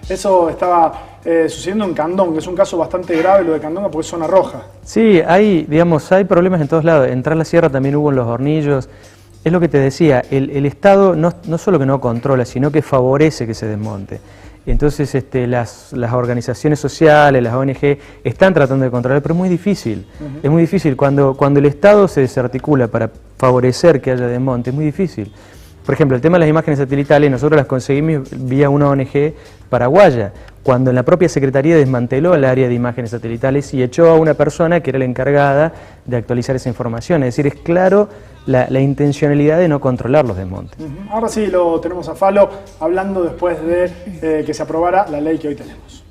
Eso estaba sucediendo en Candón, que es un caso bastante grave lo de Candonga porque es zona roja. Sí, hay problemas en todos lados. Entrar a la sierra también hubo en Los Hornillos. Es lo que te decía, el Estado no solo que no controla, sino que favorece que se desmonte. Entonces las organizaciones sociales, las ONG, están tratando de controlar, pero es muy difícil. Es muy difícil cuando el Estado se desarticula para favorecer que haya desmonte, es muy difícil. Por ejemplo, el tema de las imágenes satelitales, nosotros las conseguimos vía una ONG paraguaya, cuando en la propia Secretaría desmanteló el área de imágenes satelitales y echó a una persona que era la encargada de actualizar esa información. Es decir, es claro la intencionalidad de no controlar los desmontes. Ahora sí lo tenemos a Falo hablando después de que se aprobara la ley que hoy tenemos.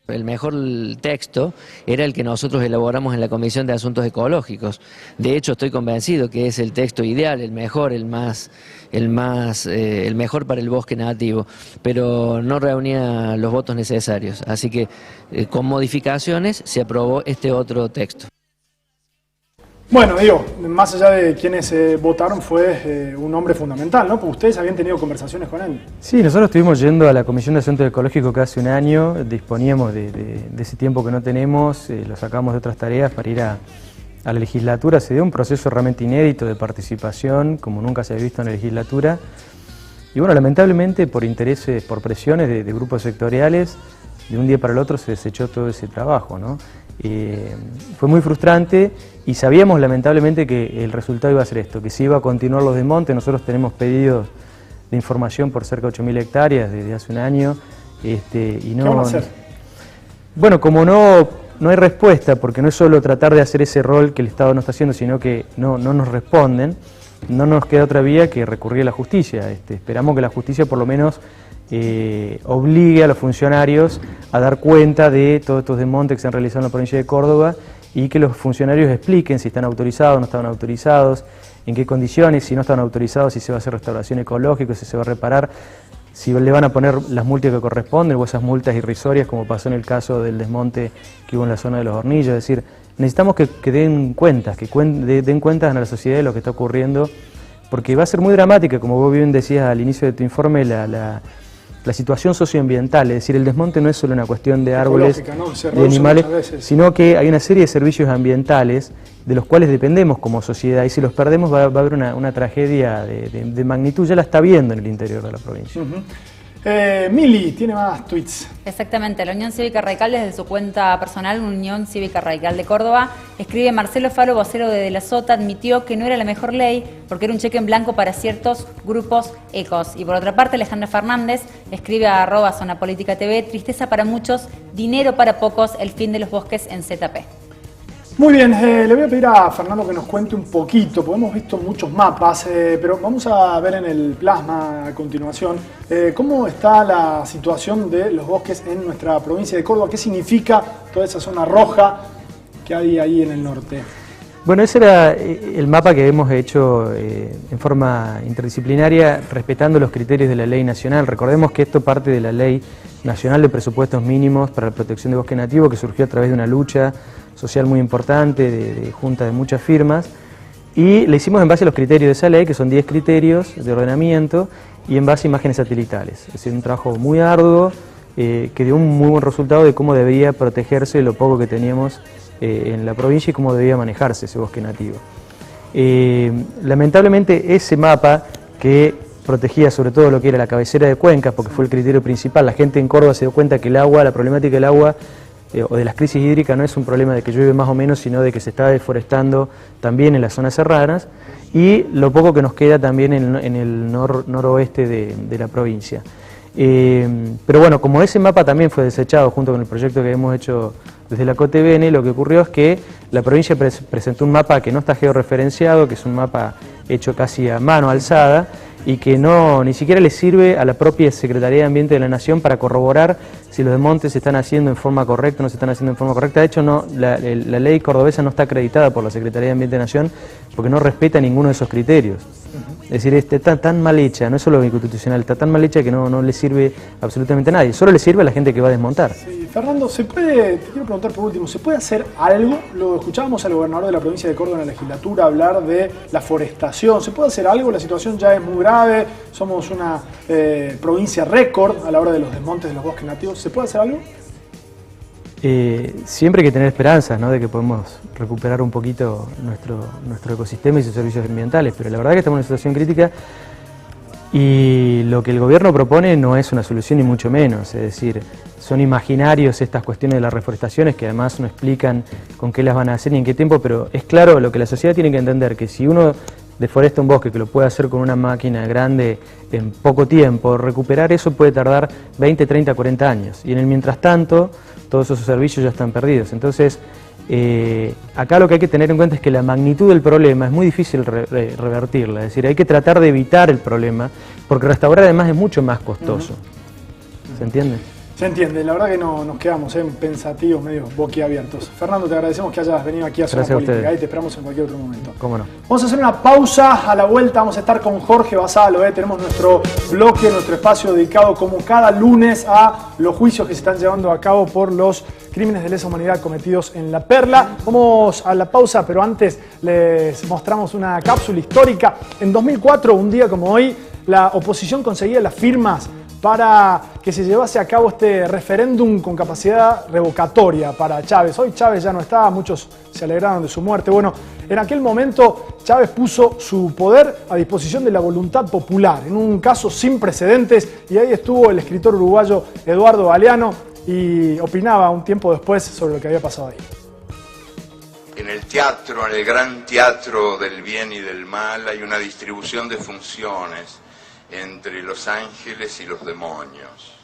El mejor texto era el que nosotros elaboramos en la Comisión de Asuntos Ecológicos. De hecho, estoy convencido que es el texto ideal, el mejor, el mejor para el bosque nativo, pero no reunía los votos necesarios. Así que, con modificaciones, se aprobó este otro texto. Bueno, digo, más allá de quienes votaron, fue un hombre fundamental, ¿no? Porque ustedes habían tenido conversaciones con él. Sí, nosotros estuvimos yendo a la Comisión de Asuntos Ecológicos casi un año, disponíamos de ese tiempo que no tenemos, lo sacamos de otras tareas para ir a la legislatura. Se dio un proceso realmente inédito de participación, como nunca se había visto en la legislatura. Y bueno, lamentablemente por intereses, por presiones de grupos sectoriales, de un día para el otro se desechó todo ese trabajo, ¿no? Fue muy frustrante y sabíamos lamentablemente que el resultado iba a ser esto, que se iba a continuar los desmontes. Nosotros tenemos pedidos de información por cerca de 8.000 hectáreas desde hace un año. Y no, ¿qué van a hacer? Bueno, como no hay respuesta, porque no es solo tratar de hacer ese rol que el Estado no está haciendo, sino que no nos responden, no nos queda otra vía que recurrir a la justicia. Esperamos que la justicia por lo menos obligue a los funcionarios a dar cuenta de todos estos desmontes que se han realizado en la provincia de Córdoba y que los funcionarios expliquen si están autorizados, no están autorizados, en qué condiciones, si no están autorizados, si se va a hacer restauración ecológica, si se va a reparar, si le van a poner las multas que corresponden o esas multas irrisorias como pasó en el caso del desmonte que hubo en la zona de Los Hornillos. Es decir, necesitamos que den cuentas, den cuentas a la sociedad de lo que está ocurriendo, porque va a ser muy dramática, como vos bien decías al inicio de tu informe, la situación socioambiental. Es decir, el desmonte no es solo una cuestión de árboles, ¿no? de animales, sino que hay una serie de servicios ambientales de los cuales dependemos como sociedad, y si los perdemos va a haber una tragedia de magnitud. Ya la está viendo en el interior de la provincia. Mili tiene más tweets. Exactamente, la Unión Cívica Radical desde su cuenta personal, Unión Cívica Radical de Córdoba, escribe: Marcelo Falo, vocero de la Sota, admitió que no era la mejor ley porque era un cheque en blanco para ciertos grupos ecos. Y por otra parte, Alejandra Fernández escribe a @zonapolítica.tv: tristeza para muchos, dinero para pocos, el fin de los bosques en ZP. Muy bien, le voy a pedir a Fernando que nos cuente un poquito, porque hemos visto muchos mapas, pero vamos a ver en el plasma a continuación cómo está la situación de los bosques en nuestra provincia de Córdoba, qué significa toda esa zona roja que hay ahí en el norte. Bueno, ese era el mapa que hemos hecho en forma interdisciplinaria, respetando los criterios de la ley nacional. Recordemos que esto parte de la Ley Nacional de Presupuestos Mínimos para la Protección de Bosque Nativo, que surgió a través de una lucha social muy importante, de junta de muchas firmas, y le hicimos en base a los criterios de esa ley, que son 10 criterios de ordenamiento, y en base a imágenes satelitales. Es decir, un trabajo muy arduo, que dio un muy buen resultado de cómo debía protegerse lo poco que teníamos en la provincia y cómo debía manejarse ese bosque nativo. Lamentablemente ese mapa, que protegía sobre todo lo que era la cabecera de cuencas, porque fue el criterio principal, la gente en Córdoba se dio cuenta que el agua, la problemática del agua o de las crisis hídricas no es un problema de que llueve más o menos, sino de que se está deforestando también en las zonas serranas, y lo poco que nos queda también en el noroeste de la provincia. Pero bueno, como ese mapa también fue desechado junto con el proyecto que hemos hecho desde la COTEBN, lo que ocurrió es que la provincia presentó un mapa que no está georreferenciado, que es un mapa hecho casi a mano alzada, y que ni siquiera le sirve a la propia Secretaría de Ambiente de la Nación para corroborar si los desmontes se están haciendo en forma correcta o no se están haciendo en forma correcta. De hecho, la ley cordobesa no está acreditada por la Secretaría de Ambiente de la Nación porque no respeta ninguno de esos criterios. Es decir, está tan mal hecha, no es solo inconstitucional, está tan mal hecha que no le sirve absolutamente a nadie, solo le sirve a la gente que va a desmontar. Sí, Fernando, te quiero preguntar por último, ¿se puede hacer algo? Lo escuchábamos al gobernador de la provincia de Córdoba en la legislatura hablar de la forestación. ¿Se puede hacer algo? La situación ya es muy grave, somos una provincia récord a la hora de los desmontes de los bosques nativos. ¿Se puede hacer algo? Siempre hay que tener esperanzas, ¿no?, de que podemos recuperar un poquito nuestro ecosistema y sus servicios ambientales, pero la verdad que estamos en una situación crítica y lo que el gobierno propone no es una solución ni mucho menos, es decir, son imaginarios estas cuestiones de las reforestaciones que además no explican con qué las van a hacer ni en qué tiempo, pero es claro lo que la sociedad tiene que entender, que si uno deforesta un bosque, que lo puede hacer con una máquina grande en poco tiempo, recuperar eso puede tardar 20, 30, 40 años. Y en el mientras tanto, todos esos servicios ya están perdidos. Entonces, acá lo que hay que tener en cuenta es que la magnitud del problema es muy difícil revertirla. Es decir, hay que tratar de evitar el problema, porque restaurar además es mucho más costoso. ¿Se entiende? Se entiende, la verdad que nos quedamos pensativos, medio boquiabiertos. Fernando, te agradecemos que hayas venido aquí a Zona Política y te esperamos en cualquier otro momento. ¿Cómo no? Vamos a hacer una pausa, a la vuelta vamos a estar con Jorge Basalo, tenemos nuestro bloque, nuestro espacio dedicado como cada lunes a los juicios que se están llevando a cabo por los crímenes de lesa humanidad cometidos en La Perla. Vamos a la pausa, pero antes les mostramos una cápsula histórica. En 2004, un día como hoy, la oposición conseguía las firmas para que se llevase a cabo este referéndum con capacidad revocatoria para Chávez. Hoy Chávez ya no está, muchos se alegraron de su muerte. Bueno, en aquel momento Chávez puso su poder a disposición de la voluntad popular, en un caso sin precedentes, y ahí estuvo el escritor uruguayo Eduardo Galeano y opinaba un tiempo después sobre lo que había pasado ahí. En el teatro, en el gran teatro del bien y del mal, hay una distribución de funciones entre los ángeles y los demonios.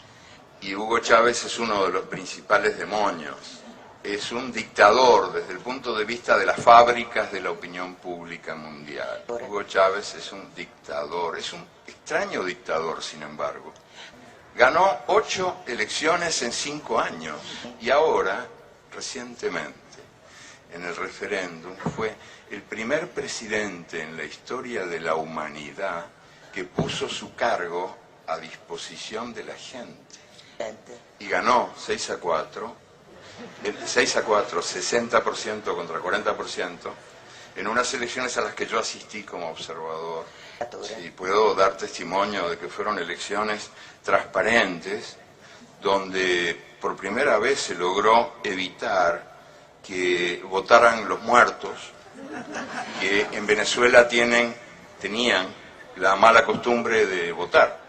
Y Hugo Chávez es uno de los principales demonios. Es un dictador desde el punto de vista de las fábricas de la opinión pública mundial. Hugo Chávez es un dictador, es un extraño dictador, sin embargo. Ganó 8 elecciones en 5 años y ahora, recientemente, en el referéndum, fue el primer presidente en la historia de la humanidad que puso su cargo a disposición de la gente. Y ganó 6-4, 60% contra 40%, en unas elecciones a las que yo asistí como observador. Y puedo dar testimonio de que fueron elecciones transparentes, donde por primera vez se logró evitar que votaran los muertos, que en Venezuela tenían la mala costumbre de votar.